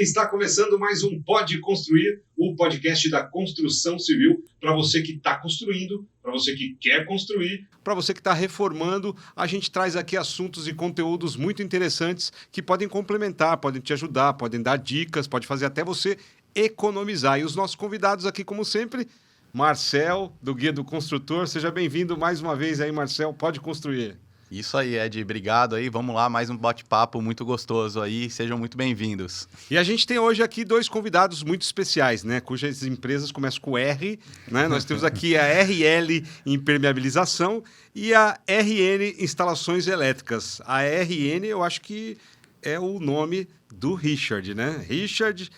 Está começando mais um Pode Construir, o podcast da construção civil, para você que está construindo, para você que quer construir, para você que está reformando. A gente traz aqui assuntos e conteúdos muito interessantes que podem complementar, podem te ajudar, podem dar dicas, pode fazer até você economizar. E os nossos convidados aqui, como sempre, Marcel, do Guia do Construtor. Seja bem-vindo mais uma vez aí, Marcel. Pode construir. Isso aí, Ed. Obrigado aí. Vamos lá, mais um bate-papo muito gostoso aí. Sejam muito bem-vindos. E a gente tem hoje aqui dois convidados muito especiais, né? Cujas empresas começam com R, né? Nós temos aqui a RL Impermeabilização e a RN Instalações Elétricas. A RN, eu acho que é o nome do Richard, né? Richard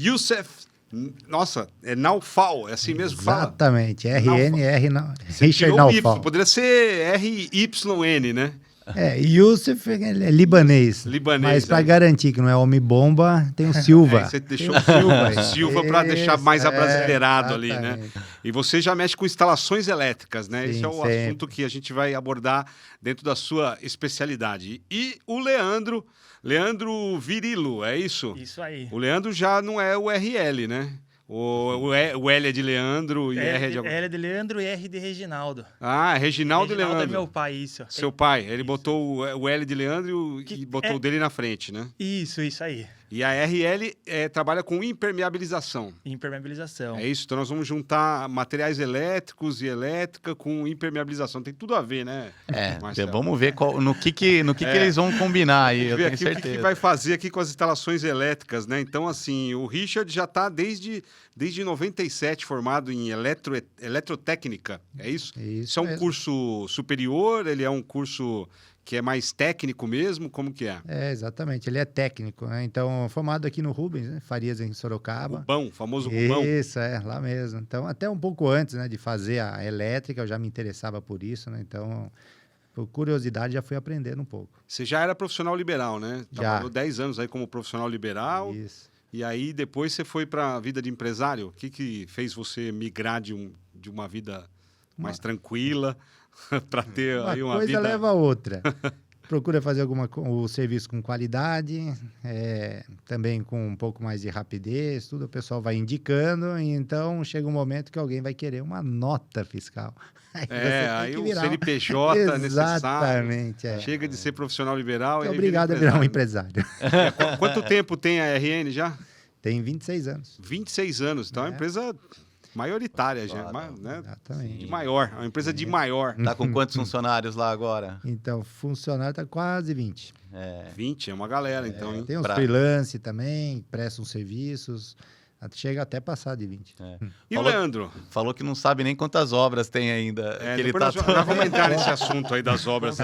Youssef. Nossa, é Naufal, é assim mesmo que fala? Exatamente, RN, Richard Naufal. Poderia ser RYN, né? Youssef é libanês. Mas para garantir que não é homem-bomba, tem o Silva. Você deixou o Silva para deixar mais abrasileirado ali, né? E você já mexe com instalações elétricas, né? Sim, esse é o assunto que a gente vai abordar dentro da sua especialidade. E o Leandro Virilo, é isso? Isso aí. O Leandro já não é o RL, né? O L é de Leandro e R é de... L é de Leandro e R de Reginaldo. Ah, Reginaldo e Leandro. É meu pai, isso. Seu pai, ele botou o L de Leandro e botou o dele na frente, né? Isso aí. E a RL trabalha com impermeabilização. Impermeabilização. É isso, então nós vamos juntar materiais elétricos e elétrica com impermeabilização. Tem tudo a ver, né, Marcelo? Vamos ver no que eles vão combinar aí, eu tenho certeza. O que vai fazer aqui com as instalações elétricas, né? Então, assim, o Richard já está desde 97 formado em eletrotécnica, é isso? Isso é um curso superior, ele é um curso que é mais técnico mesmo, como que é? Exatamente, ele é técnico, né? Então, formado aqui no Rubens, né? Farias, em Sorocaba. Rubão, famoso Rubão. Isso, lá mesmo. Então, até um pouco antes, né, de fazer a elétrica, eu já me interessava por isso, né? Então, por curiosidade, já fui aprendendo um pouco. Você já era profissional liberal, né? Trabalhou 10 anos aí como profissional liberal. Isso. E aí, depois você foi para a vida de empresário? O que fez você migrar de uma vida mais tranquila para ter aí uma vida... Uma coisa leva a outra. Procura fazer o serviço com qualidade, também com um pouco mais de rapidez, tudo o pessoal vai indicando, e então chega um momento que alguém vai querer uma nota fiscal. Aí o CNPJ é necessário. Exatamente. Chega de ser profissional liberal. Obrigado a virar um empresário. Quanto tempo tem a RN já? Tem 26 anos. 26 anos, então é uma empresa maioritária, já, né? Exatamente. De maior, é uma empresa de maior. Tá com quantos funcionários lá agora? Então, funcionário tá quase 20. 20, é uma galera, então. Hein? Tem uns freelance também, prestam serviços, chega até passar de 20. E o Leandro? Falou que não sabe nem quantas obras tem ainda. Nós vamos entrar nesse assunto aí das obras.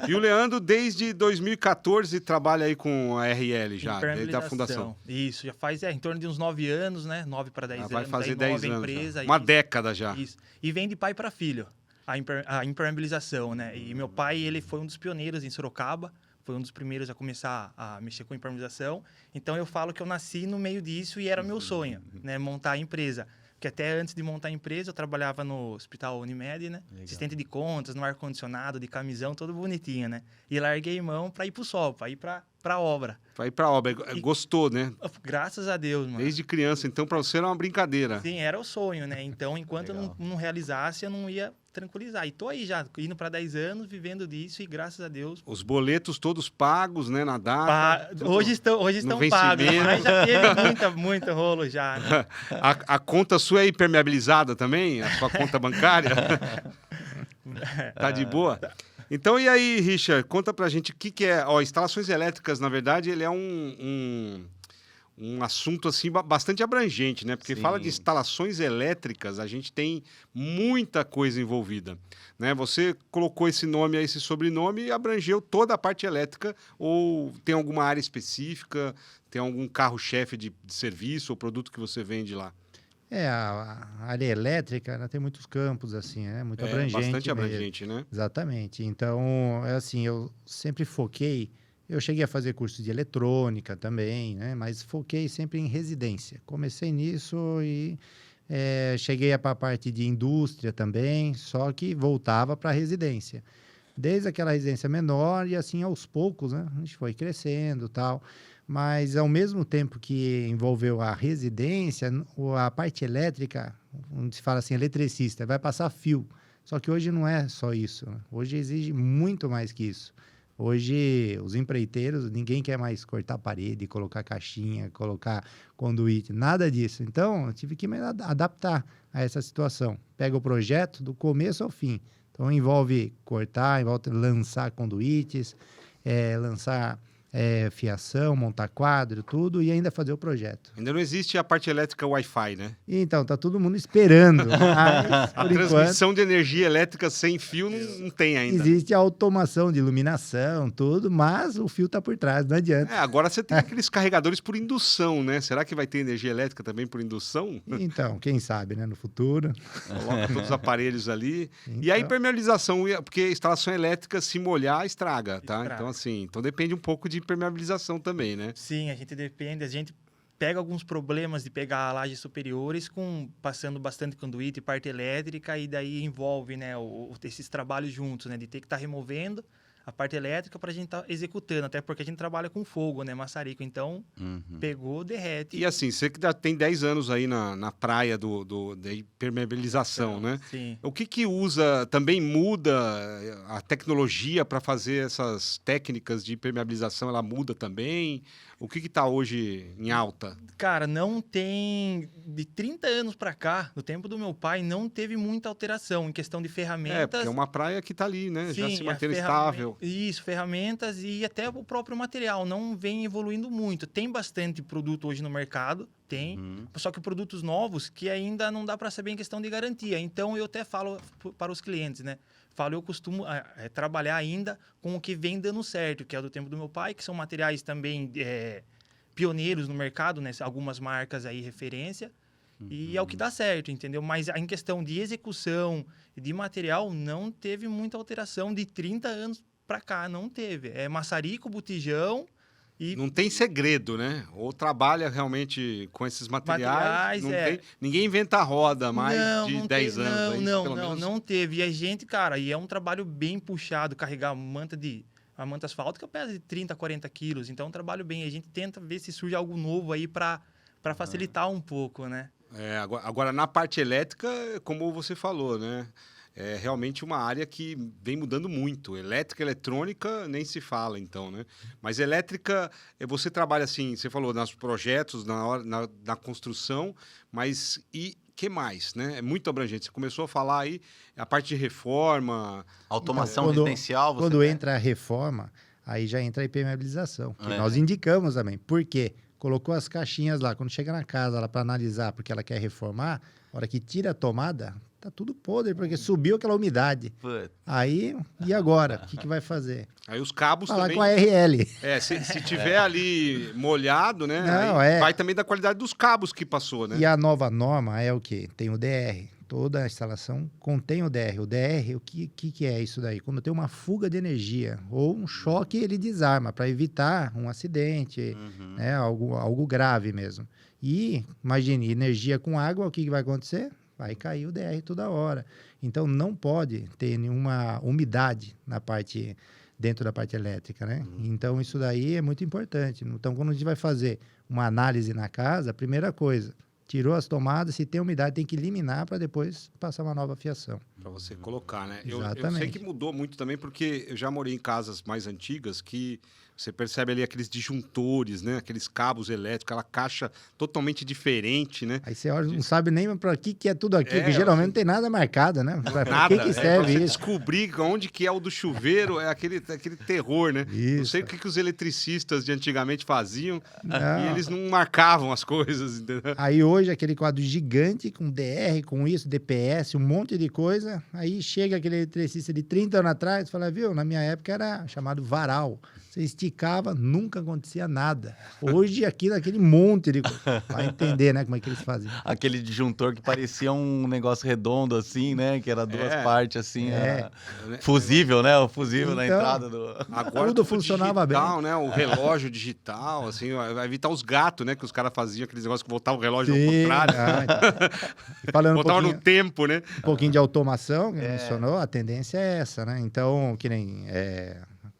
E o Leandro, desde 2014, trabalha aí com a RL já, desde a fundação. Isso, já faz em torno de uns 9 anos, né? 9 para 10 anos. Vai fazer 10 anos. Empresa, uma década já. Isso. E vem de pai para filho, a impermeabilização, né? E meu pai, ele foi um dos pioneiros em Sorocaba. Foi um dos primeiros a começar a mexer com impermeabilização. Então, eu falo que eu nasci no meio disso e era meu sonho, né? Montar a empresa. Porque até antes de montar a empresa, eu trabalhava no Hospital Unimed, né? Legal. Assistente de contas, no ar-condicionado, de camisão, todo bonitinho, né? E larguei mão para ir pro sol, para ir para obra. Para ir para obra. Gostou, né? Graças a Deus, mano. Desde criança. Então, para você era uma brincadeira. Sim, era o sonho, né? Então, enquanto eu não realizasse, eu não ia tranquilizar. E tô aí já, indo para 10 anos, vivendo disso e graças a Deus... Os boletos todos pagos, né? Na data. Hoje estão pagos, mas já teve muito rolo já, né? A conta sua é impermeabilizada também? A sua conta bancária? Tá de boa? Então, e aí, Richard, conta pra gente o que é... instalações elétricas, na verdade, ele é um assunto assim bastante abrangente, né? Porque fala de instalações elétricas, a gente tem muita coisa envolvida, né? Você colocou esse nome, esse sobrenome e abrangeu toda a parte elétrica, ou tem alguma área específica, tem algum carro-chefe de serviço ou produto que você vende lá? A área elétrica, ela tem muitos campos, assim, né? Muito abrangente. Bastante abrangente, né? Exatamente. Então, assim, eu sempre foquei... Eu cheguei a fazer curso de eletrônica também, né? Mas foquei sempre em residência. Comecei nisso e cheguei para a parte de indústria também, só que voltava para a residência. Desde aquela residência menor e assim aos poucos, né? A gente foi crescendo e tal. mas ao mesmo tempo que envolveu a residência, a parte elétrica, onde se fala assim, eletricista, vai passar fio. Só que hoje não é só isso, né? Hoje exige muito mais que isso. Hoje, os empreiteiros, ninguém quer mais cortar parede, colocar caixinha, colocar conduíte, nada disso. Então, eu tive que me adaptar a essa situação. Pega o projeto do começo ao fim. Então, envolve cortar, envolve lançar conduítes, lançar fiação, montar quadro, tudo, e ainda fazer o projeto. Ainda não existe a parte elétrica Wi-Fi, né? Então, tá todo mundo esperando. Mas, A por transmissão enquanto, de energia elétrica sem fio não tem ainda. existe a automação de iluminação, tudo, mas o fio tá por trás, não adianta. Agora você tem aqueles carregadores por indução, né? Será que vai ter energia elétrica também por indução? Então, quem sabe, né, no futuro. Coloca todos os aparelhos ali. E a Então, impermeabilização, porque a instalação elétrica, se molhar, estraga, tá? Estraga. Então, assim, depende um pouco de impermeabilização também, né? Sim, a gente depende, a gente pega alguns problemas de pegar lajes superiores passando bastante conduíte e parte elétrica, e daí envolve, né, esses trabalhos juntos, né, de ter que estar removendo a parte elétrica para a gente estar executando, até porque a gente trabalha com fogo, né, maçarico, então pegou, derrete. E assim, você que tem 10 anos aí na praia da impermeabilização, né? Sim. O que usa, também muda a tecnologia para fazer essas técnicas de impermeabilização, ela muda também? O que está hoje em alta? Cara, não tem... De 30 anos para cá, no tempo do meu pai, não teve muita alteração em questão de ferramentas. Porque é uma praia que está ali, né? Já Sim, se a mantendo ferramenta- estável. Isso, ferramentas e até o próprio material não vem evoluindo muito. Tem bastante produto hoje no mercado, tem. Só que produtos novos que ainda não dá para saber em questão de garantia. Então, eu até falo para os clientes, né? Eu costumo trabalhar ainda com o que vem dando certo, que é do tempo do meu pai, que são materiais também pioneiros no mercado, né? Algumas marcas aí, referência. E é o que dá certo, entendeu? Mas em questão de execução e de material, não teve muita alteração de 30 anos para cá, não teve. É maçarico, botijão e Não tem segredo, né? Ou trabalha realmente com esses materiais. Materiais, Não é. ninguém inventa a roda mais de não 10 teve, anos. é isso, Não, pelo não, menos? não teve. E a gente, cara, e é um trabalho bem puxado, carregar a manta asfáltica pesa de 30, 40 quilos. Então é um trabalho bem. A gente tenta ver se surge algo novo aí para facilitar um pouco, né? Agora, na parte elétrica, como você falou, né? É realmente uma área que vem mudando muito. Elétrica, eletrônica, nem se fala, então, né? Mas elétrica, você trabalha assim, você falou, nos projetos, na construção, mas e que mais, né? É muito abrangente. Você começou a falar aí a parte de reforma. Automação Quando- residencial, você Quando tem? entra a reforma, aí já entra a impermeabilização, que É. nós indicamos também. Por quê? Colocou as caixinhas lá, quando chega na casa lá para analisar, porque ela quer reformar, a hora que tira a tomada, tá tudo podre, porque subiu aquela umidade. Putz. Aí, e agora? O que vai fazer? Aí os cabos Falar também. com a RL. Se tiver ali molhado, né? Não, aí é. vai também da qualidade dos cabos que passou, né? E a nova norma é o quê? Tem o DR. Toda a instalação contém o DR. O DR, o que é isso daí? Quando tem uma fuga de energia ou um choque, ele desarma para evitar um acidente, né? Algo grave mesmo. E, imagine, energia com água, o que vai acontecer? Vai cair o DR toda hora. Então, não pode ter nenhuma umidade dentro da parte elétrica, né? Então, isso daí é muito importante. Então, quando a gente vai fazer uma análise na casa, a primeira coisa, tirou as tomadas, se tem umidade, tem que eliminar para depois passar uma nova fiação. Para você colocar, né? Eu sei Exatamente. que mudou muito também, porque eu já morei em casas mais antigas que você percebe ali aqueles disjuntores, né? Aqueles cabos elétricos, aquela caixa totalmente diferente, né? Aí você olha, não sabe nem para que é tudo aqui, É, porque geralmente não tem nada marcado, né? Para Nada. que serve você isso? descobrir onde que é o do chuveiro, é aquele terror, né? Não Isso. sei o que os eletricistas de antigamente faziam Não. e eles não marcavam as coisas, entendeu? Aí hoje aquele quadro gigante com DR, com isso, DPS, um monte de coisa. Aí chega aquele eletricista de 30 anos atrás e fala, viu, na minha época era chamado varal. Você esticava, nunca acontecia nada. Hoje aquilo, aquele monte de coisa. Vai entender, né, como é que eles faziam. Aquele disjuntor que parecia um negócio redondo, assim, né? Que era duas partes, assim. Fusível, né? O fusível na Então, entrada do... Agora Tudo funcionava digital, né? O relógio digital, assim, vai evitar os gatos, né? Que os caras faziam aqueles negócios que voltavam o relógio ao contrário. Então. Falando Voltava no tempo, né? um pouquinho de automação, que mencionou, a tendência é essa, né? Então, que nem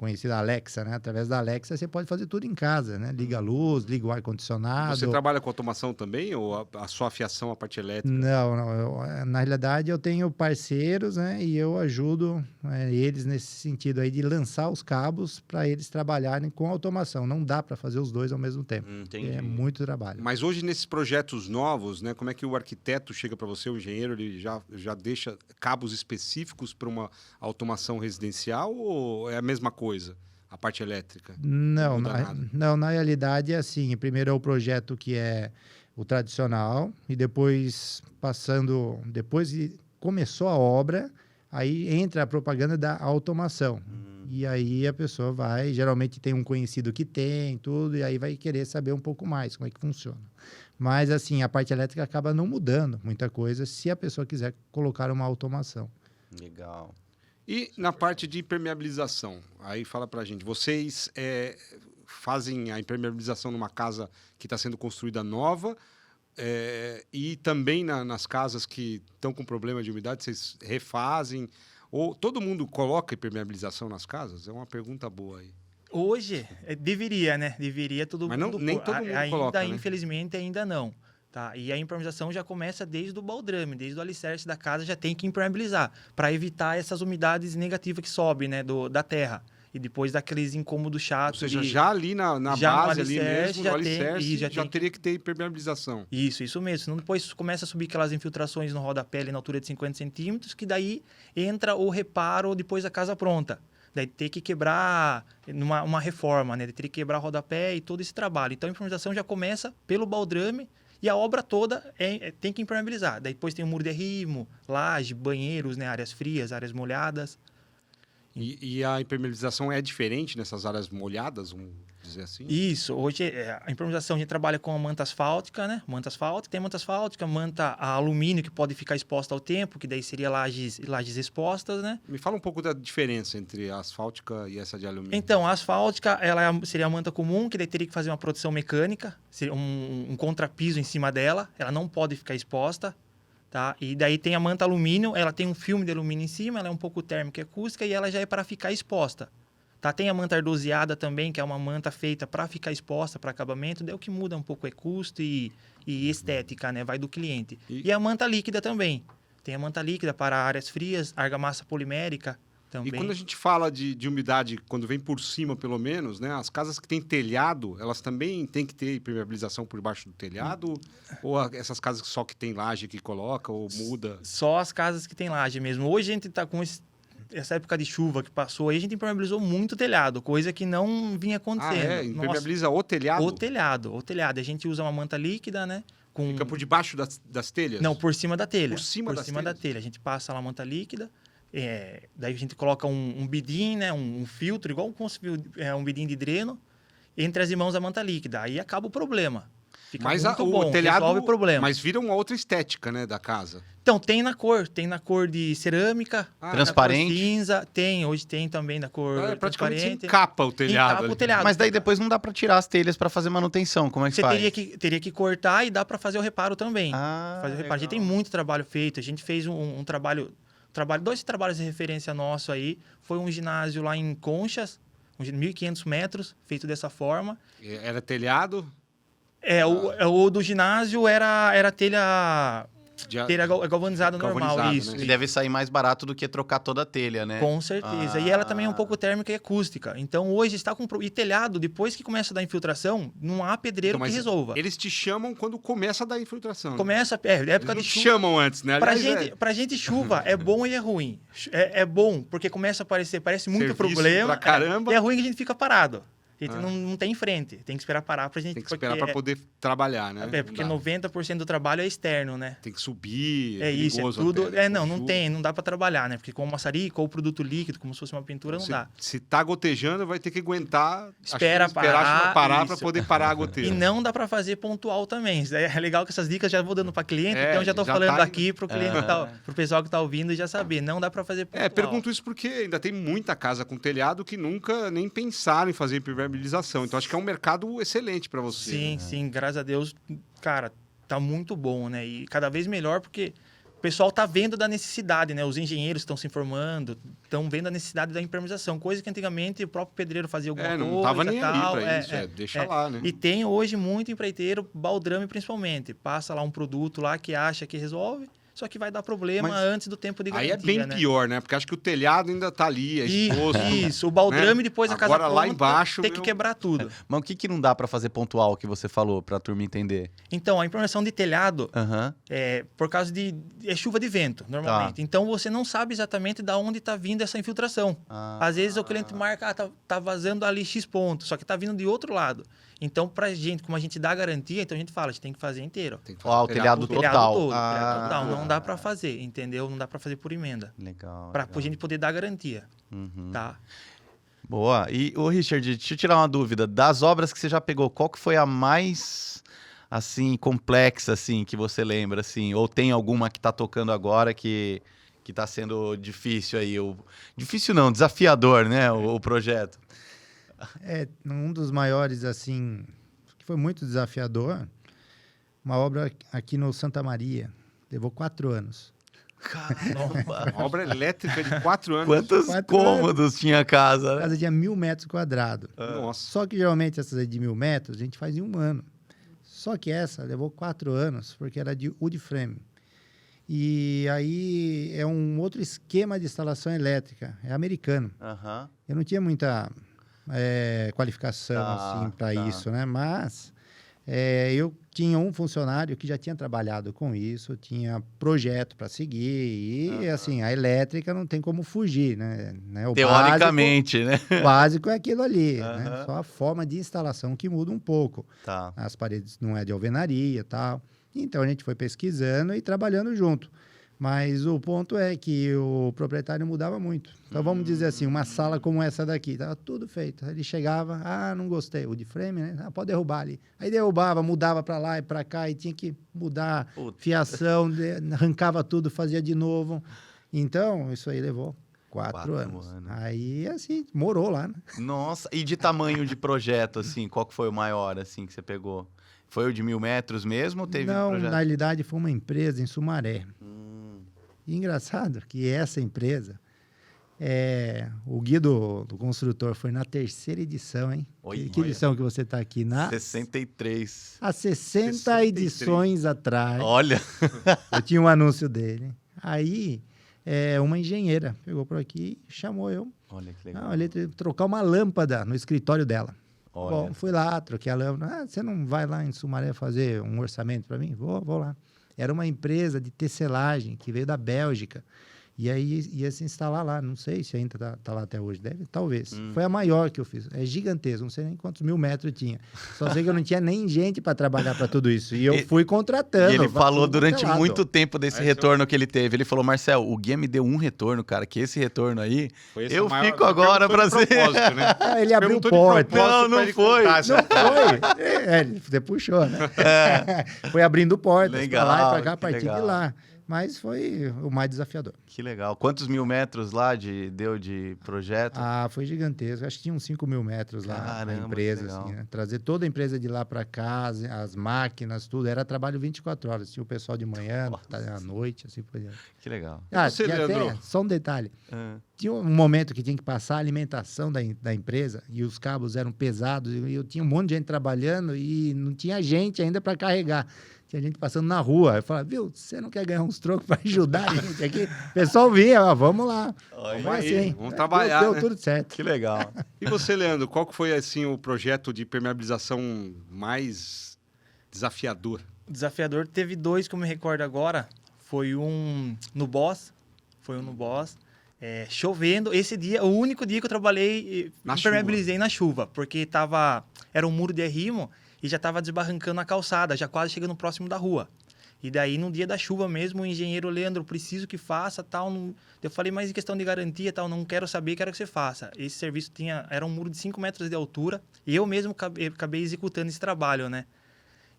conhecida Alexa, né? Através da Alexa você pode fazer tudo em casa, né? Liga a luz, liga o ar-condicionado. Você trabalha com automação também ou a sua afiação à parte elétrica? Não, na realidade eu tenho parceiros, né? E eu ajudo eles nesse sentido aí de lançar os cabos para eles trabalharem com automação. Não dá para fazer os dois ao mesmo tempo. Entendi. É muito trabalho. Mas hoje, nesses projetos novos, né, como é que o arquiteto chega para você, o engenheiro, ele já deixa cabos específicos para uma automação residencial ou é a mesma coisa, a parte elétrica? Não, muda nada. não, na realidade é assim. Primeiro é o projeto que é o tradicional e depois depois que começou a obra, aí entra a propaganda da automação. E aí a pessoa geralmente tem um conhecido que tem, tudo, e aí vai querer saber um pouco mais como é que funciona. Mas assim, a parte elétrica acaba não mudando muita coisa se a pessoa quiser colocar uma automação. Legal. E na parte de impermeabilização, aí fala pra gente, vocês fazem a impermeabilização numa casa que está sendo construída nova e também nas casas que estão com problema de umidade, vocês refazem? Ou todo mundo coloca impermeabilização nas casas? É uma pergunta boa aí. Hoje, deveria, né? Deveria todo Mas mundo... nem todo mundo ainda, coloca, né? infelizmente, ainda não. Tá? E a impermeabilização já começa desde o baldrame, desde o alicerce da casa, já tem que impermeabilizar, para evitar essas umidades negativas que sobem, né, da terra. E depois daqueles incômodos chatos. Ou seja, já ali na base, ali mesmo, no alicerce, já teria que ter impermeabilização. Isso mesmo. Senão depois começa a subir aquelas infiltrações no rodapé na altura de 50 centímetros, que daí entra o reparo depois da casa pronta. Daí tem que quebrar uma reforma, né? Teria que quebrar o rodapé e todo esse trabalho. Então a impermeabilização já começa pelo baldrame e a obra toda tem que impermeabilizar. Daí depois tem o muro de arrimo, laje, banheiros, né? Áreas frias, áreas molhadas. E a impermeabilização é diferente nessas áreas molhadas, vamos dizer assim? Isso. Hoje a impermeabilização a gente trabalha com a manta asfáltica, né? Manta asfáltica, tem manta asfáltica, manta a alumínio que pode ficar exposta ao tempo, que daí seria lajes expostas, né? Me fala um pouco da diferença entre a asfáltica e essa de alumínio. Então, a asfáltica, seria a manta comum, que daí teria que fazer uma proteção mecânica, seria um contrapiso em cima dela, ela não pode ficar exposta. Tá? E daí tem a manta alumínio, ela tem um filme de alumínio em cima, ela é um pouco térmica e acústica e ela já é para ficar exposta. Tá? Tem a manta ardoseada também, que é uma manta feita para ficar exposta para acabamento, daí o que muda um pouco é custo e estética, né? Vai do cliente. E a manta líquida também. Tem a manta líquida para áreas frias, argamassa polimérica também. E quando a gente fala de umidade, quando vem por cima pelo menos, né? As casas que têm telhado, elas também têm que ter impermeabilização por baixo do telhado? Ou essas casas só que tem laje que coloca ou muda? Só as casas que tem laje mesmo. Hoje a gente está com essa época de chuva que passou aí, a gente impermeabilizou muito o telhado, coisa que não vinha acontecendo. Impermeabiliza o telhado? O telhado. A gente usa uma manta líquida, né? Fica por debaixo das telhas? Não, por cima da telha. Por cima da telha. A gente passa lá a manta líquida, daí a gente coloca um bidim, né? Um filtro, igual um bidim de dreno, entre as mãos da manta líquida. Aí acaba o problema. Fica muito bom, o telhado resolve o problema. Mas vira uma outra estética, né, da casa. Então, tem na cor de cerâmica, transparente. Cor cinza, hoje tem também da cor praticamente transparente. encapa o telhado. Encapa o telhado. Mas daí depois não dá para tirar as telhas para fazer manutenção, como é que Você faz? teria que cortar e dá para fazer o reparo também. Fazer o reparo. A gente tem muito trabalho feito, a gente fez um trabalho, dois trabalhos de referência nosso aí, foi um ginásio lá em Conchas, uns 1.500 metros, feito dessa forma. Era telhado? O do ginásio era telha galvanizada normal, isso. Que deve sair mais barato do que trocar toda a telha, né? Com certeza. E ela também é um pouco térmica e acústica. Então, hoje está com... E telhado, depois que começa a dar infiltração, não há pedreiro que resolva. Eles te chamam quando começa a dar infiltração. Começa... época de chuva. Chamam antes, né? Pra gente, chuva é bom e é ruim. É bom, porque começa a parece muito problema. Pra caramba. E é ruim que a gente fica parado. A gente não tem em frente, tem que esperar parar pra gente... Tem que esperar para poder trabalhar, né? Porque 90% do trabalho é externo, né? Tem que subir, isso, é tudo... até, né? Não dá para trabalhar, né? Porque com o maçarico ou produto líquido, como se fosse uma pintura, não dá. Se tá gotejando, vai ter que aguentar... Esperar parar para poder parar a goteira. E não dá para fazer pontual também. É legal que essas dicas já vou dando para cliente, então já tô falando aqui pro cliente, pro pessoal que tá ouvindo já saber. Não dá para fazer pontual. Pergunto isso porque ainda tem muita casa com telhado que nunca nem pensaram em fazer impermeabilização. Então, acho que é um mercado excelente para você. Sim, graças a Deus, cara, tá muito bom, né? E cada vez melhor, porque pessoal está vendo da necessidade, né? Os engenheiros estão se informando, estão vendo a necessidade da impermeabilização, coisa que antigamente o próprio pedreiro fazia alguma coisa. Não tava nem tal, aí para isso, deixa lá, né? E tem hoje muito empreiteiro, baldrame principalmente, passa lá um produto lá que acha que resolve, só que vai dar problema antes do tempo de garantia. Aí é bem pior, né? Porque acho que o telhado ainda tá ali, é exposto. Isso, o baldrame, né? Depois a casa pronta, lá embaixo, tem que quebrar tudo. Mas o que não dá para fazer pontual que você falou, para a turma entender? Então, a impermeabilização de telhado, por causa de chuva de vento, normalmente. Então, você não sabe exatamente de onde está vindo essa infiltração. Às vezes, o cliente marca, tá vazando ali X ponto, só que tá vindo de outro lado. Então, pra gente, como a gente dá garantia, então a gente fala, a gente tem que fazer inteiro. Tem que fazer o telhado total. Telhado total. Não dá pra fazer, entendeu? Não dá pra fazer por emenda. Legal. Pra gente poder dar garantia, tá? Boa. E, Richard, deixa eu tirar uma dúvida. Das obras que você já pegou, qual que foi a mais, assim, complexa, assim, que você lembra, assim? Ou tem alguma que tá tocando agora que tá sendo difícil aí? Difícil não, desafiador, né, o projeto? Um dos maiores, assim, que foi muito desafiador, uma obra aqui no Santa Maria, levou 4 anos. Caramba! Uma obra elétrica de 4 anos. Quantos cômodos tinha a casa? A casa tinha 1.000 metros quadrados. Nossa. Só que geralmente essas aí de 1.000 metros a gente faz em 1 ano. Só que essa levou 4 anos, porque era de wood frame. E aí é um outro esquema de instalação elétrica, é americano. Eu não tinha muita qualificação assim, para isso, né? Mas eu tinha um funcionário que já tinha trabalhado com isso, tinha projeto para seguir e assim, a elétrica não tem como fugir, né? O teoricamente, básico, né? O básico é aquilo ali, né? Só a forma de instalação que muda um pouco. As paredes não é de alvenaria e tal. Então a gente foi pesquisando e trabalhando junto. Mas o ponto é que o proprietário mudava muito. Então, vamos dizer assim, uma sala como essa daqui, estava tudo feito. Ele chegava, não gostei, o de frame, né? Pode derrubar ali. Aí derrubava, mudava para lá e para cá, e tinha que mudar fiação, arrancava tudo, fazia de novo. Então, isso aí levou 4 anos. Aí, assim, morou lá, né? Nossa, e de tamanho de projeto, assim, qual que foi o maior, assim, que você pegou? Foi o de 1.000 metros mesmo ou teve Não, projeto? na realidade, foi uma empresa em Sumaré. E engraçado que essa empresa, o guia do construtor foi na terceira edição, hein? Que edição que você está aqui? Na 63. Há 60 edições atrás. Olha! Eu tinha um anúncio dele. Aí, uma engenheira pegou por aqui e chamou eu. Olha que legal. Ele trocar uma lâmpada no escritório dela. Olha. Bom, fui lá, troquei a lâmpada. Você não vai lá em Sumaré fazer um orçamento para mim? Vou lá. Era uma empresa de tecelagem que veio da Bélgica. E aí ia se instalar lá. Não sei se ainda tá lá até hoje. Talvez. Foi a maior que eu fiz. É gigantesco. Não sei nem quantos 1.000 metros tinha. Só sei que eu não tinha nem gente para trabalhar para tudo isso. E eu fui contratando. E ele falou durante muito tempo desse retorno que ele teve. Ele falou, Marcel, o guia me deu um retorno, cara. Que esse retorno aí, eu fico agora para ser... Né? Ele abriu porta. Não foi. Não foi. Você puxou, né? Foi abrindo portas para lá e para cá, a partir de lá. Mas foi o mais desafiador. Que legal. Quantos 1.000 metros lá deu de projeto? Foi gigantesco. Acho que tinha uns 5.000 metros lá. Caramba, a empresa, assim, né? Trazer toda a empresa de lá para cá, as máquinas, tudo. Era trabalho 24 horas. Tinha o pessoal de manhã, à noite, assim por diante. Que legal. Você, Leandro? Só um detalhe. Tinha um momento que tinha que passar a alimentação da empresa e os cabos eram pesados. E eu tinha um monte de gente trabalhando e não tinha gente ainda para carregar. Tinha gente passando na rua. Eu falava, viu, você não quer ganhar uns trocos para ajudar a gente aqui? O pessoal vinha, vamos lá. Vamos trabalhar, deu né? tudo certo. Que legal. E você, Leandro, qual que foi assim, o projeto de permeabilização mais desafiador? Desafiador, teve 2 que eu me recordo agora. Foi um no Boss. Chovendo. Esse dia, o único dia que eu trabalhei, impermeabilizei na chuva. Porque era um muro de arrimo. E já estava desbarrancando a calçada, já quase chegando próximo da rua. E daí, no dia da chuva mesmo, o engenheiro, Leandro, preciso que faça, tal. Não... Eu falei, mas em questão de garantia, tal, não quero saber, quero que você faça. Esse serviço era um muro de 5 metros de altura, e eu mesmo acabei executando esse trabalho, né?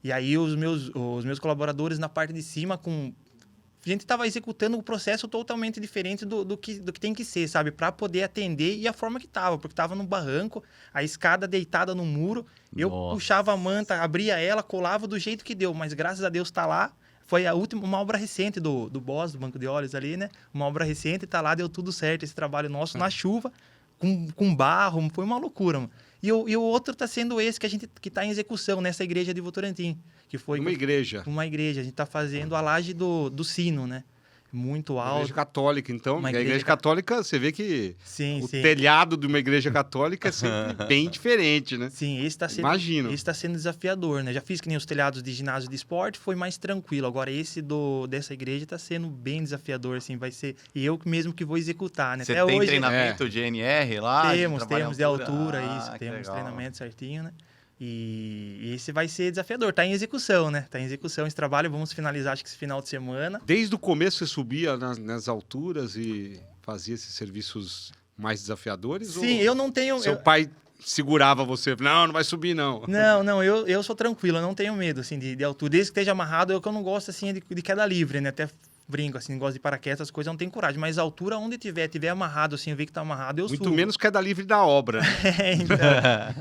E aí, os meus colaboradores na parte de cima, a gente estava executando o processo totalmente diferente do que tem que ser, sabe? Para poder atender e a forma que estava, porque estava no barranco, a escada deitada no muro, eu puxava a manta, abria ela, colava do jeito que deu, mas graças a Deus está lá, Foi uma obra recente do Boss, do Banco de Óleos ali, né? Uma obra recente, tá lá, deu tudo certo. Esse trabalho nosso na chuva, com barro, foi uma loucura, mano. E o outro tá sendo esse que tá em execução nessa igreja de Votorantim. Que foi Uma igreja. Uma igreja. A gente tá fazendo a laje do sino, né? Muito Uma alto. igreja católica, então. Uma E a igreja igreja católica, você vê que Sim, o sim. telhado de uma igreja católica é sempre bem diferente, né? Sim, esse Imagino. tá sendo desafiador, né? Já fiz que nem os telhados de ginásio de esporte, foi mais tranquilo. Agora esse dessa igreja tá sendo bem desafiador, assim, vai ser eu mesmo que vou executar, né? Você Até tem hoje treinamento de NR lá? temos de altura, isso, que temos legal. treinamento certinho, né? E esse vai ser desafiador, tá em execução, né? Tá em execução esse trabalho, vamos finalizar acho que esse final de semana. Desde o começo você subia nas alturas e fazia esses serviços mais desafiadores? Sim, ou eu não tenho... seu pai segurava você? Não vai subir, não. Não, eu sou tranquilo, eu não tenho medo, assim, de altura. Desde que esteja amarrado, eu não gosto, assim, de queda livre, né? Até brinco, assim, gosto de paraquedas, essas coisas, eu não tenho coragem. Mas a altura, onde tiver amarrado, assim, eu ver que tá amarrado, eu Muito subo. menos queda livre da obra. Então,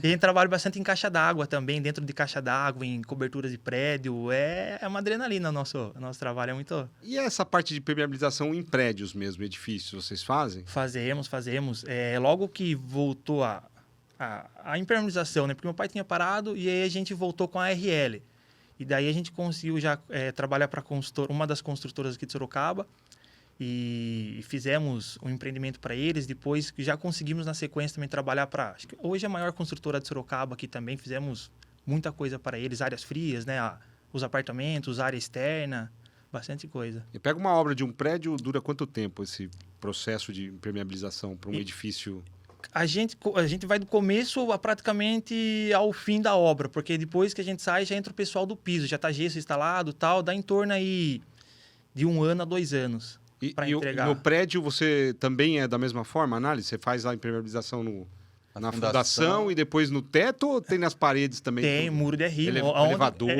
e a gente trabalha bastante em caixa d'água também, dentro de caixa d'água, em coberturas de prédio. É uma adrenalina o nosso trabalho, é muito... E essa parte de permeabilização em prédios mesmo, edifícios, vocês fazem? Fazemos. Logo que voltou a impermeabilização, né? Porque meu pai tinha parado e aí a gente voltou com a RL. E daí a gente conseguiu já trabalhar para uma das construtoras aqui de Sorocaba e fizemos um empreendimento para eles. Depois já conseguimos na sequência também trabalhar para... Acho que hoje é a maior construtora de Sorocaba aqui também. Fizemos muita coisa para eles, áreas frias, né? Os apartamentos, área externa, bastante coisa. E pega uma obra de um prédio, dura quanto tempo esse processo de impermeabilização para um edifício? A gente vai do começo praticamente ao fim da obra, porque depois que a gente sai, já entra o pessoal do piso, já está gesso instalado, tal, dá em torno aí de 1 ano a 2 anos para entregar. E no prédio você também é da mesma forma, análise? Você faz a impermeabilização na fundação e depois no teto ou tem nas paredes também? Tem tudo? muro de arrimo. Elevador?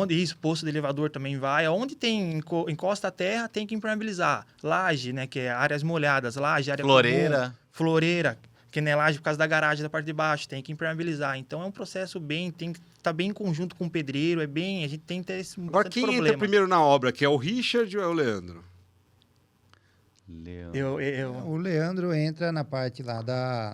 Isso, posto de elevador também vai. Aonde tem encosta a terra, tem que impermeabilizar. Laje, né, que é áreas molhadas, laje, área Floreira. comum, floreira. Que não é laje por causa da garagem da parte de baixo, tem que impermeabilizar. Então é um processo tem que estar bem em conjunto com o pedreiro, a gente tem que ter esse Agora, quem problema. entra primeiro na obra, que é o Richard ou é o Leandro? O Leandro entra na parte lá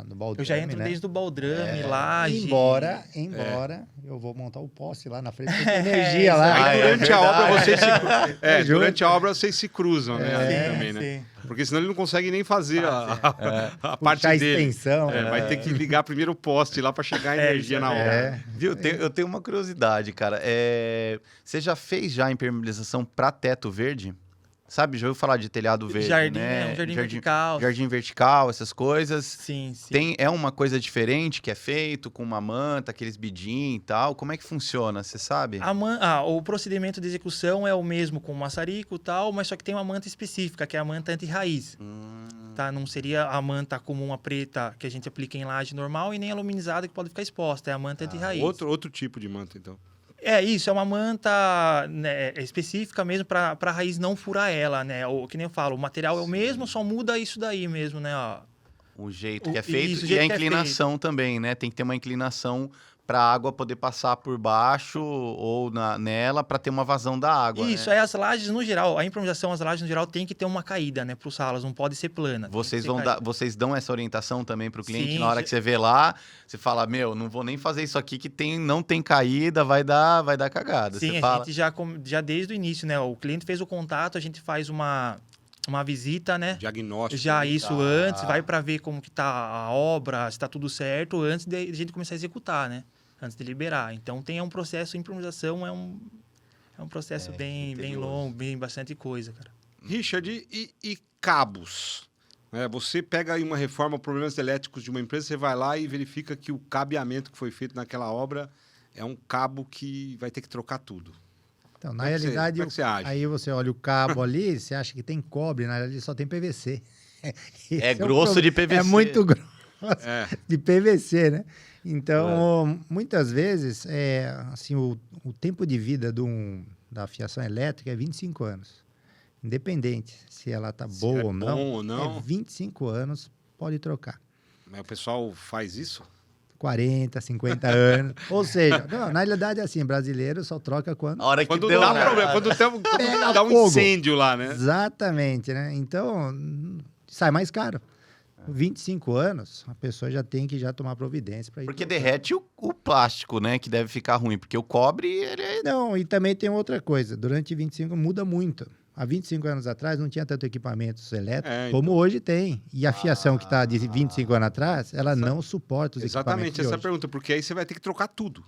do baldrame, eu já entro né? desde o baldrame, laje. Embora eu vou montar o poste lá na frente, porque tem energia lá. Aí durante a obra vocês se Junto. durante a obra vocês se cruzam, né? ali também, né? Sim. Porque senão ele não consegue nem fazer a parte Puxar a dele. extensão. Vai ter que ligar primeiro o poste lá para chegar a energia na obra. Viu? Eu tenho uma curiosidade, cara. Você já fez já impermeabilização para teto verde? Sabe, já ouviu falar de telhado verde, Jardim, né? um jardim vertical. Jardim vertical, essas coisas. Sim. É uma coisa diferente que é feito com uma manta, aqueles bidim e tal. Como é que funciona, você sabe? O procedimento de execução é o mesmo com o maçarico e tal, mas só que tem uma manta específica, que é a manta anti-raiz. Tá? Não seria a manta comum, a preta, que a gente aplica em laje normal, e nem a aluminizada que pode ficar exposta. É a manta anti-raiz. Outro tipo de manta, então. É uma manta, né, específica mesmo para a raiz não furar ela, né? Que nem eu falo, o material é o mesmo, só muda isso daí mesmo, né? Ó. O jeito que é feito isso, o e jeito a que é inclinação também, né? Tem que ter uma inclinação para a água poder passar por baixo ou nela para ter uma vazão da água. Isso, né? as lajes no geral, a improvisação, as lajes no geral tem que ter uma caída, né, para os salas, não pode ser plana. Vocês dão essa orientação também para o cliente? Sim, na hora que você vê lá, você fala, não vou nem fazer isso aqui que não tem caída, vai dar cagada. Sim, você a fala... gente já desde o início, né, o cliente fez o contato, a gente faz uma visita, né? Diagnóstico. Já isso antes, vai para ver como que tá a obra, se tá tudo certo, antes de a gente começar a executar, né? Antes de liberar. Então, um processo de improvisação, é um processo bem longo, bem bastante coisa, cara. Richard, e cabos? Você pega aí uma reforma, problemas elétricos de uma empresa, você vai lá e verifica que o cabeamento que foi feito naquela obra é um cabo que vai ter que trocar tudo. Então, na realidade, como é que você age? aí você olha o cabo ali, você acha que tem cobre, na realidade só tem PVC. É grosso de PVC. É muito grosso de PVC, né? Então, muitas vezes, assim, o tempo de vida da fiação elétrica é 25 anos. Independente se ela está boa ou não, bom ou não. 25 anos, pode trocar. Mas o pessoal faz isso? 40, 50 anos. Ou seja, não, na realidade é assim, brasileiro só troca quando... A hora que Quando deu, dá né? problema, quando Pega dá um fogo. incêndio lá, né? Exatamente, né? Então, sai mais caro. 25 anos, a pessoa já tem que já tomar providência para ir. Porque trocando. derrete o plástico, né? Que deve ficar ruim. Porque o cobre, ele é... Não, e também tem outra coisa. Durante 25 muda muito. Há 25 anos atrás não tinha tanto equipamentos elétricos como hoje tem. E a fiação que está de 25 anos atrás, ela não suporta os Exatamente equipamentos de essa hoje. pergunta, porque aí você vai ter que trocar tudo.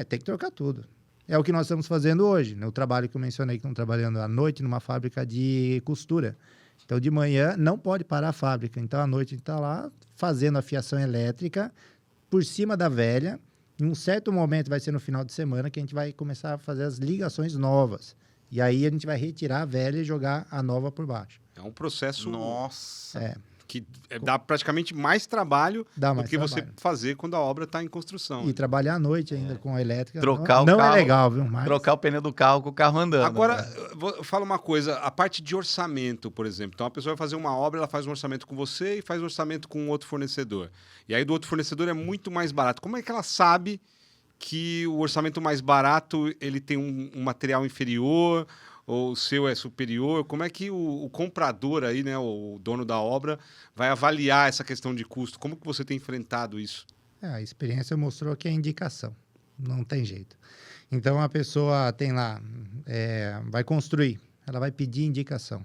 Tem que trocar tudo. É o que nós estamos fazendo hoje. No trabalho que eu mencionei, que estamos trabalhando à noite numa fábrica de costura. Então, de manhã, não pode parar a fábrica. Então, à noite, a gente está lá fazendo a fiação elétrica por cima da velha. Em um certo momento, vai ser no final de semana, que a gente vai começar a fazer as ligações novas. E aí, a gente vai retirar a velha e jogar a nova por baixo. É um processo Nossa. que dá praticamente mais trabalho Dá do mais que você trabalho. fazer quando a obra está em construção. E trabalhar à noite ainda com a elétrica. Trocar o não carro. é legal, viu? Mas Trocar o pneu do carro com o carro andando. Agora, né? fala uma coisa, a parte de orçamento, por exemplo. Então, a pessoa vai fazer uma obra, ela faz um orçamento com você e faz um orçamento com outro fornecedor. E aí, do outro fornecedor é muito mais barato. Como é que ela sabe que o orçamento mais barato, ele tem um material inferior ou o seu é superior? Como é que o comprador aí, né, o dono da obra, vai avaliar essa questão de custo? Como que você tem enfrentado isso? a experiência mostrou que é indicação. Não tem jeito. Então, a pessoa tem lá, vai construir, ela vai pedir indicação,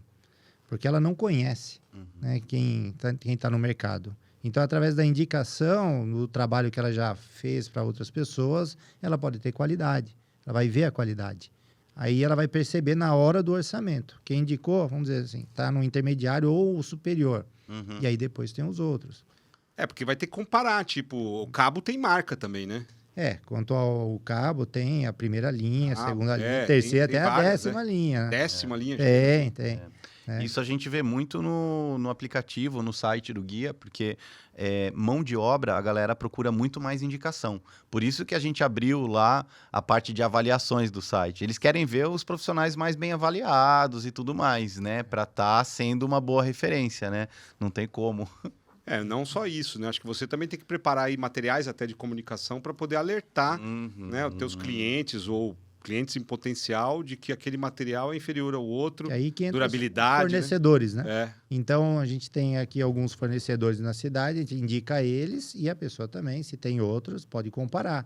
porque ela não conhece né, quem tá no mercado. Então, através da indicação, do trabalho que ela já fez para outras pessoas, ela pode ter qualidade, ela vai ver a qualidade. Aí ela vai perceber na hora do orçamento. Quem indicou, vamos dizer assim, está no intermediário ou o superior. E aí depois tem os outros. Porque vai ter que comparar, tipo, o cabo tem marca também, né? Quanto ao cabo, tem a primeira linha, a segunda linha, a tem terceira, até a várias, 10ª linha. Né? 10ª linha? Tem. Isso a gente vê muito no aplicativo, no site do guia, porque mão de obra, a galera procura muito mais indicação. Por isso que a gente abriu lá a parte de avaliações do site. Eles querem ver os profissionais mais bem avaliados e tudo mais, né? Para estar sendo uma boa referência, né? Não tem como. Não só isso, né? Acho que você também tem que preparar aí materiais até de comunicação para poder alertar né, os teus clientes ou clientes em potencial de que aquele material é inferior ao outro, aí que entra durabilidade. Os fornecedores, né? É. Então, a gente tem aqui alguns fornecedores na cidade, a gente indica eles e a pessoa também, se tem outros, pode comparar.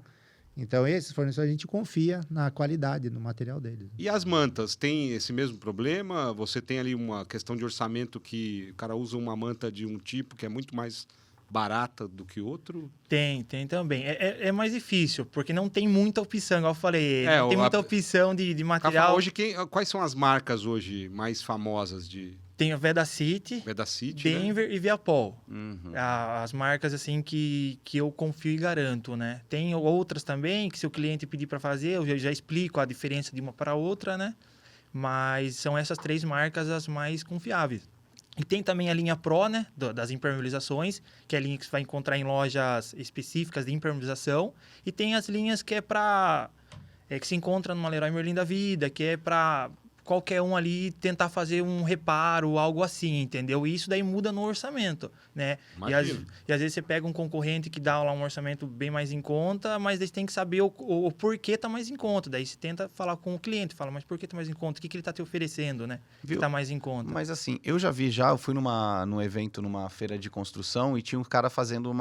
Então, esses fornecedores a gente confia na qualidade do material deles. E as mantas, tem esse mesmo problema? Você tem ali uma questão de orçamento que o cara usa uma manta de um tipo que é muito mais barata do que outro? Tem também. É mais difícil, porque não tem muita opção, igual eu falei. Não tem muita opção de material. Hoje, quais são as marcas hoje mais famosas de... Tem a Vedacity, Denver, né? e Viapol. As marcas assim que eu confio e garanto, né? Tem outras também que se o cliente pedir para fazer, eu já explico a diferença de uma para outra, né? Mas são essas 3 marcas as mais confiáveis. E tem também a linha Pro, né? Das impermeabilizações, que é a linha que você vai encontrar em lojas específicas de impermeabilização. E tem as linhas que que se encontra numa Leroy Merlin da vida, que é para qualquer um ali tentar fazer um reparo, algo assim, entendeu? E isso daí muda no orçamento, né? E às vezes você pega um concorrente que dá lá um orçamento bem mais em conta, mas daí você tem que saber o porquê tá mais em conta. Daí você tenta falar com o cliente, fala, mas por que tá mais em conta? O que ele tá te oferecendo, né? Que tá mais em conta. Mas assim, eu fui num evento, numa feira de construção e tinha um cara fazendo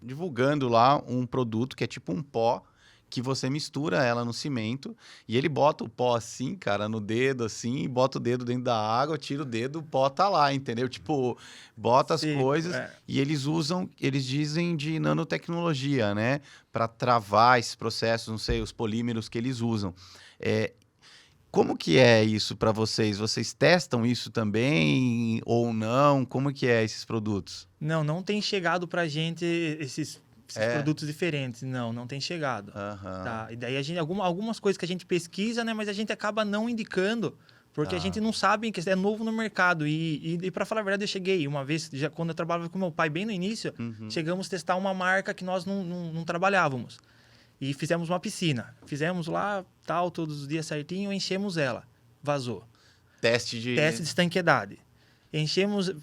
divulgando lá um produto que é tipo um pó, que você mistura ela no cimento e ele bota o pó assim, cara, no dedo assim, bota o dedo dentro da água, tira o dedo, o pó tá lá, entendeu? Tipo, bota as coisas e eles dizem de nanotecnologia, né? Para travar esses processos, não sei, os polímeros que eles usam. Como que é isso para vocês? Vocês testam isso também ou não? Como que é esses produtos? Não tem chegado pra gente esses produtos diferentes. Não tem chegado. Tá? E daí algumas coisas que a gente pesquisa, né? Mas a gente acaba não indicando, porque a gente não sabe que é novo no mercado. E para falar a verdade, eu cheguei uma vez, já quando eu trabalhava com meu pai, bem no início, chegamos a testar uma marca que nós não trabalhávamos. E fizemos uma piscina. Fizemos lá, todos os dias certinho, enchemos ela. Vazou. Teste de estanqueidade.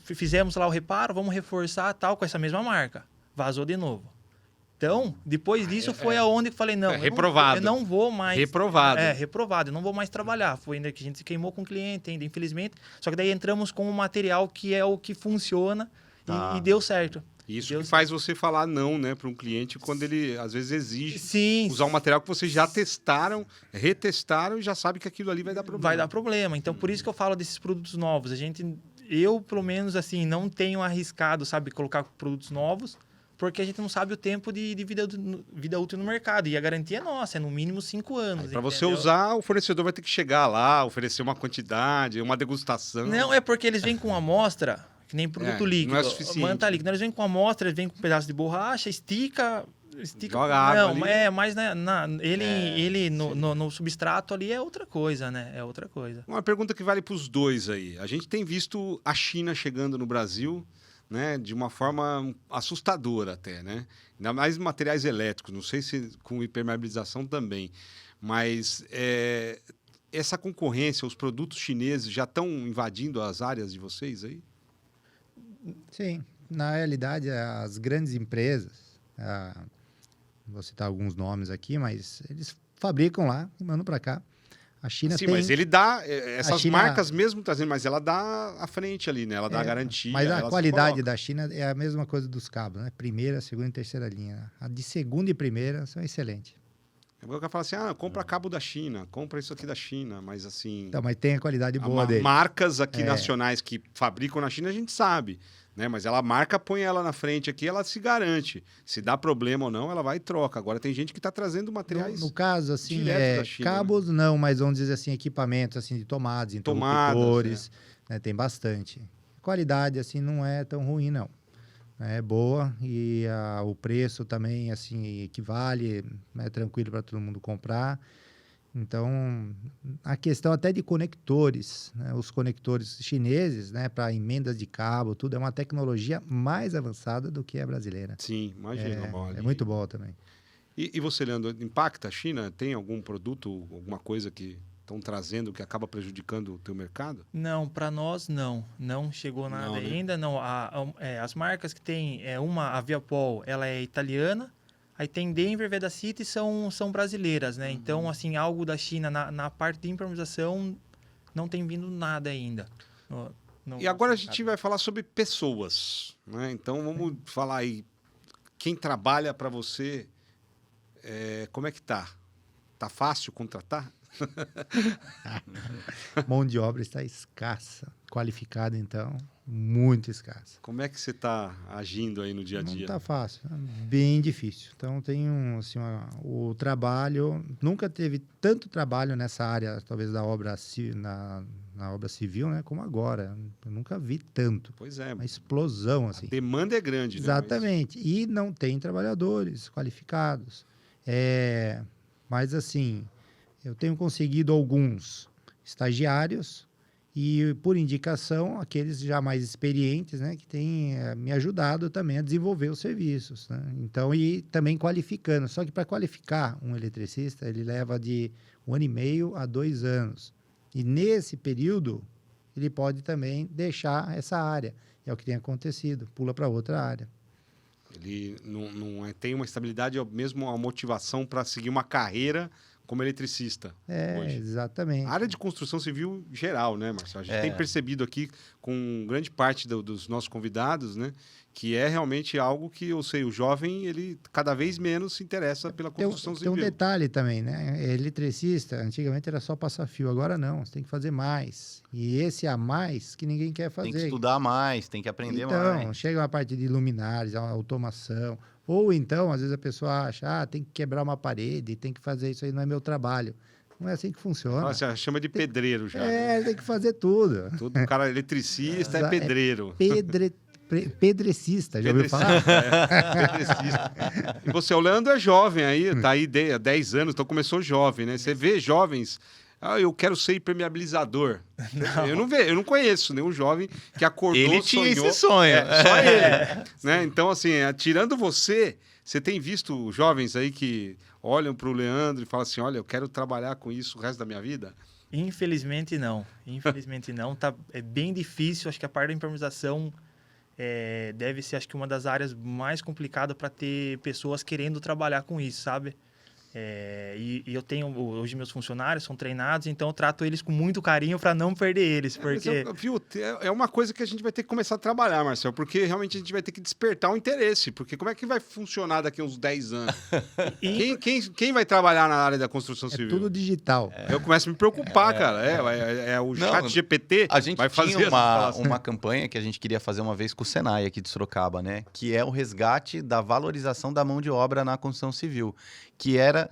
Fizemos lá o reparo, vamos reforçar, com essa mesma marca. vazou de novo. Então, depois disso foi aonde eu falei, não, reprovado. eu não vou mais... Reprovado. Reprovado, eu não vou mais trabalhar. Foi ainda que a gente se queimou com o cliente ainda, infelizmente. Só que daí entramos com um material que é o que funciona e deu certo. Isso Deu que faz você falar não, né, para um cliente quando ele, às vezes, exige Sim. usar um material que vocês já testaram, retestaram e já sabe que aquilo ali vai dar problema. Vai dar problema. Então, por isso que eu falo desses produtos novos. Eu, pelo menos, assim, não tenho arriscado, sabe, colocar produtos novos, porque a gente não sabe o tempo de vida útil no mercado. E a garantia é nossa, é no mínimo 5 anos. Para você usar, o fornecedor vai ter que chegar lá, oferecer uma quantidade, uma degustação. Não, é porque eles vêm com amostra, que nem produto líquido. Não é suficiente. Manta líquido. Eles vêm com amostra, eles vêm com um pedaço de borracha, estica... Joga água não, ali. mas ele no substrato ali é outra coisa, né? É outra coisa. Uma pergunta que vale para os dois aí. A gente tem visto a China chegando no Brasil, né, de uma forma assustadora até, né? Ainda mais materiais elétricos, não sei se com impermeabilização também, mas essa concorrência, os produtos chineses já estão invadindo as áreas de vocês aí? Sim, na realidade, as grandes empresas, vou citar alguns nomes aqui, mas eles fabricam lá e mandam para cá. A China Sim, tem... mas ele dá, essas China... marcas mesmo trazendo, mas ela dá à frente ali, né? Ela dá a garantia. Mas a qualidade da China é a mesma coisa dos cabos, né? Primeira, segunda e terceira linha. A de segunda e primeira são excelentes. Eu quero falar assim, compra cabo da China, compra isso aqui da China, mas assim... Então, mas tem a qualidade boa dele. Marcas aqui nacionais que fabricam na China, a gente sabe, né? Mas a marca põe ela na frente aqui, ela se garante. Se dá problema ou não, ela vai e troca. Agora tem gente que está trazendo materiais no caso, assim, direto da China, cabos né? não, mas vamos dizer assim, equipamentos assim, de tomadas, interruptores, né? Tem bastante. Qualidade, assim, não é tão ruim, não. É boa e o preço também, assim, equivale, é tranquilo para todo mundo comprar. Então, a questão até de conectores, né? Os conectores chineses, né, para emendas de cabo, tudo é uma tecnologia mais avançada do que a brasileira. Sim, imagina. É muito boa também. E você, Leandro, impacta a China? Tem algum produto, alguma coisa que estão trazendo que acaba prejudicando o teu mercado? Não, para nós não. Não chegou nada Não, né? ainda. Não. As marcas que tem, a Viapol, ela é italiana. Aí tem Denver, Vedacity, são brasileiras, né? Então, assim, algo da China na parte de impermeabilização não tem vindo nada ainda. E agora a gente vai falar sobre pessoas, né? Então, vamos falar aí. Quem trabalha para você, como é que tá? Tá fácil contratar? Mão de obra está escassa. Qualificada, então, muito escassa. Como é que você está agindo aí no dia a dia? Não está fácil, bem difícil. Então, tem o trabalho... Nunca teve tanto trabalho nessa área, talvez, da obra na obra civil, né? Como agora. Eu nunca vi tanto. Pois é. Uma explosão, assim. A demanda é grande, né? Exatamente. E não tem trabalhadores qualificados. Mas, assim, eu tenho conseguido alguns estagiários e, por indicação, aqueles já mais experientes, né, que têm me ajudado também a desenvolver os serviços, né? Então, e também qualificando. Só que para qualificar um eletricista, ele leva de 1 ano e meio a 2 anos. E nesse período, ele pode também deixar essa área. É o que tem acontecido, pula para outra área. Ele não tem uma estabilidade, mesmo a motivação para seguir uma carreira como eletricista. Hoje. Exatamente. A área de construção civil geral, né, Marcelo? A gente tem percebido aqui com grande parte dos nossos convidados, né, que é realmente algo que, eu sei, o jovem, ele cada vez menos se interessa pela construção civil. Tem um detalhe também, né? Eletricista, antigamente era só passar fio, agora não, você tem que fazer mais. E esse a mais que ninguém quer fazer. Tem que estudar mais, tem que aprender mais. Então, chega uma parte de luminárias, automação. Ou então, às vezes a pessoa acha, tem que quebrar uma parede, tem que fazer isso aí, não é meu trabalho. Não é assim que funciona. Nossa, chama de pedreiro já. Tem que fazer tudo. Todo cara eletricista é pedreiro. Pedrecista, já ouviu falar? Pedrecista. E você, o Leandro é jovem aí, tá aí há 10 anos, então começou jovem, né? Você vê jovens... eu quero ser impermeabilizador. Não. Eu não conheço nenhum jovem que acordou, ele tinha sonhou. esse sonho. Só ele. Né? Então, assim, tirando você tem visto jovens aí que olham para o Leandro e falam assim, olha, eu quero trabalhar com isso o resto da minha vida? Infelizmente, não. É bem difícil. Acho que a parte da impermeabilização deve ser, acho que, uma das áreas mais complicadas para ter pessoas querendo trabalhar com isso, sabe? E eu tenho, hoje meus funcionários são treinados, então eu trato eles com muito carinho para não perder eles, porque... Viu, é uma coisa que a gente vai ter que começar a trabalhar, Marcelo, porque realmente a gente vai ter que despertar o interesse, porque como é que vai funcionar daqui a uns 10 anos? Quem vai trabalhar na área da construção civil? Tudo digital. Eu começo a me preocupar, cara. O chat GPT a gente vai fazer tinha uma campanha que a gente queria fazer uma vez com o Senai aqui de Sorocaba, né? Que é o resgate da valorização da mão de obra na construção civil. Que era,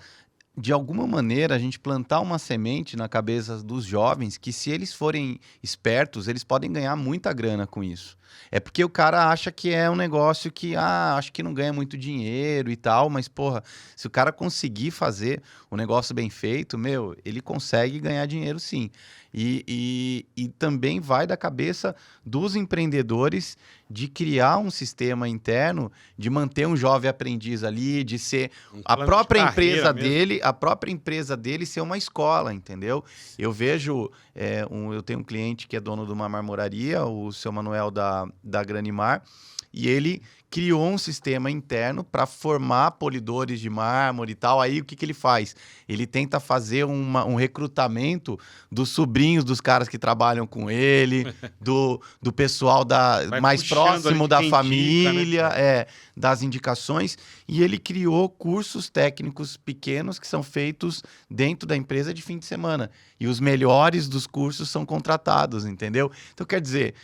de alguma maneira, a gente plantar uma semente na cabeça dos jovens que, se eles forem espertos, eles podem ganhar muita grana com isso. É porque o cara acha que é um negócio que, acho que não ganha muito dinheiro e tal, mas, porra, se o cara conseguir fazer um negócio bem feito, ele consegue ganhar dinheiro sim. E também vai da cabeça dos empreendedores de criar um sistema interno, de manter um jovem aprendiz ali, de ser a própria empresa dele ser uma escola, entendeu? Eu vejo, eu tenho um cliente que é dono de uma marmoraria, o seu Manuel da Granimar, e ele criou um sistema interno para formar polidores de mármore e tal. Aí o que ele faz? Ele tenta fazer um recrutamento dos sobrinhos dos caras que trabalham com ele, do pessoal mais próximo da família, indica, né? Das indicações. E ele criou cursos técnicos pequenos que são feitos dentro da empresa de fim de semana. E os melhores dos cursos são contratados, entendeu? Então, quer dizer...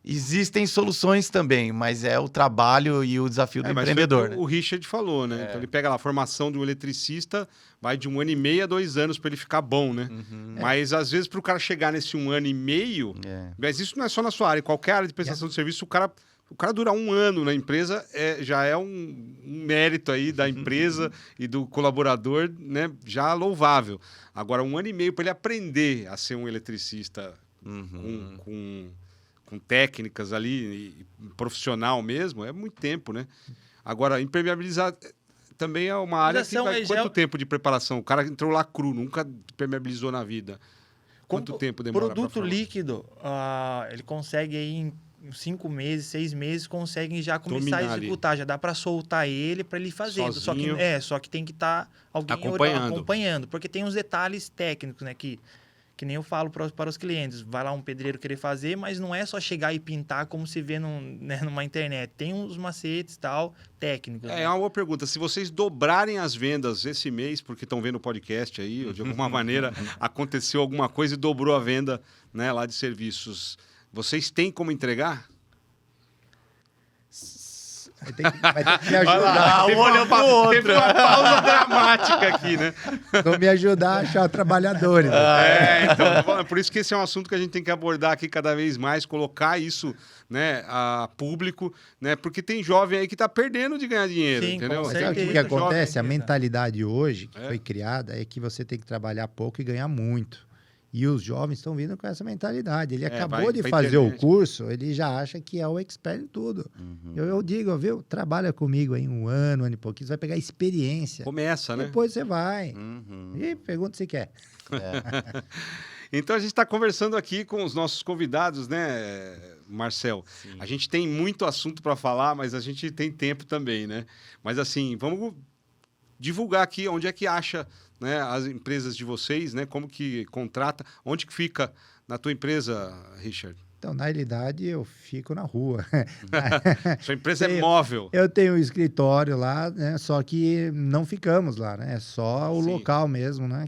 Existem soluções também, mas é o trabalho e o desafio do empreendedor. O Richard falou, né? Então ele pega lá a formação de um eletricista, vai de 1 ano e meio a 2 anos para ele ficar bom, né? Mas às vezes para o cara chegar nesse 1 ano e meio, mas isso não é só na sua área, em qualquer área de prestação de serviço, o cara durar 1 ano na empresa já é um mérito aí da empresa e do colaborador, né? Já louvável. Agora, 1 ano e meio para ele aprender a ser um eletricista com técnicas ali, profissional mesmo, é muito tempo, né? Agora, impermeabilizar também é uma área que vai... Quanto tempo de preparação? O cara entrou lá cru, nunca impermeabilizou na vida. Quanto tempo demora para produto líquido, ele consegue aí em 5 meses, 6 meses, consegue já começar a executar. Ali. Já dá para soltar ele para ele ir fazendo. Só que tem que estar alguém acompanhando. Porque tem uns detalhes técnicos, né? Que nem eu falo para os clientes, vai lá um pedreiro querer fazer, mas não é só chegar e pintar como se vê numa internet. Tem uns macetes e tal, técnicos. É uma boa pergunta. Se vocês dobrarem as vendas esse mês, porque estão vendo o podcast aí, ou de alguma maneira aconteceu alguma coisa e dobrou a venda, né, lá de serviços, vocês têm como entregar? Vai ter que me ajudar. Um olhando pro outro. Teve uma pausa dramática aqui, né? Vão me ajudar a achar trabalhadores. Então, por isso que esse é um assunto que a gente tem que abordar aqui cada vez mais, colocar isso, né, a público, né? Porque tem jovem aí que está perdendo de ganhar dinheiro, entendeu? Mas sabe o que acontece? A mentalidade hoje que foi criada é que você tem que trabalhar pouco e ganhar muito. E os jovens estão vindo com essa mentalidade. Ele acabou de fazer o curso, ele já acha que é o expert em tudo. Eu digo, viu, trabalha comigo aí 1 ano e pouquinho, você vai pegar experiência. Começa, né? Depois você vai. E pergunta se quer. Então, a gente está conversando aqui com os nossos convidados, né, Marcel? Sim. A gente tem muito assunto para falar, mas a gente tem tempo também, né? Mas, assim, vamos divulgar aqui onde é que acha, né, as empresas de vocês, né? Como que contrata? Onde que fica na tua empresa, Richard? Então, na realidade, eu fico na rua. Sua empresa é móvel. Eu tenho um escritório lá, né? Só que não ficamos lá, né? É só o local mesmo, né?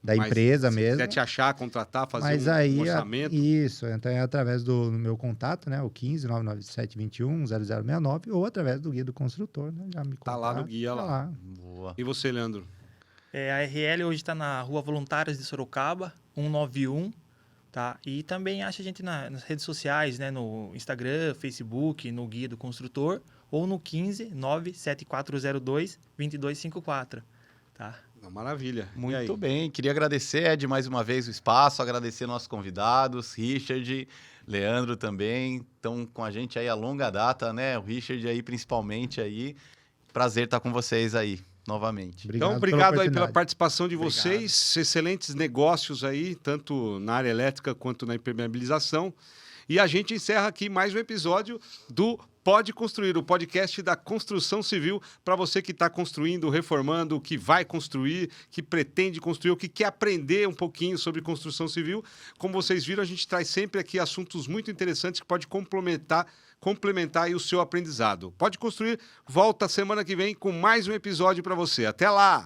Da empresa mesmo. Se quiser te achar, contratar, fazer um orçamento. Isso, então é através do meu contato, né? O 15 997 21 0069 ou através do Guia do Construtor, né? Já me tá lá no guia lá. Boa. E você, Leandro? A RL hoje está na Rua Voluntários de Sorocaba, 191. Tá? E também acha a gente nas redes sociais, né? No Instagram, Facebook, no Guia do Construtor, ou no 15 97402 2254. Tá? Maravilha. Muito bem. Queria agradecer, Ed, mais uma vez o espaço, agradecer nossos convidados, Richard, Leandro também, estão com a gente aí a longa data, né? O Richard aí principalmente aí. Prazer estar com vocês aí. Novamente. Obrigado aí pela participação de vocês. Excelentes negócios aí, tanto na área elétrica quanto na impermeabilização. E a gente encerra aqui mais um episódio do Pode Construir, o podcast da construção civil, para você que está construindo, reformando, que vai construir, que pretende construir, ou que quer aprender um pouquinho sobre construção civil. Como vocês viram, a gente traz sempre aqui assuntos muito interessantes que pode complementar aí o seu aprendizado. Pode Construir volta semana que vem com mais um episódio para você. Até lá!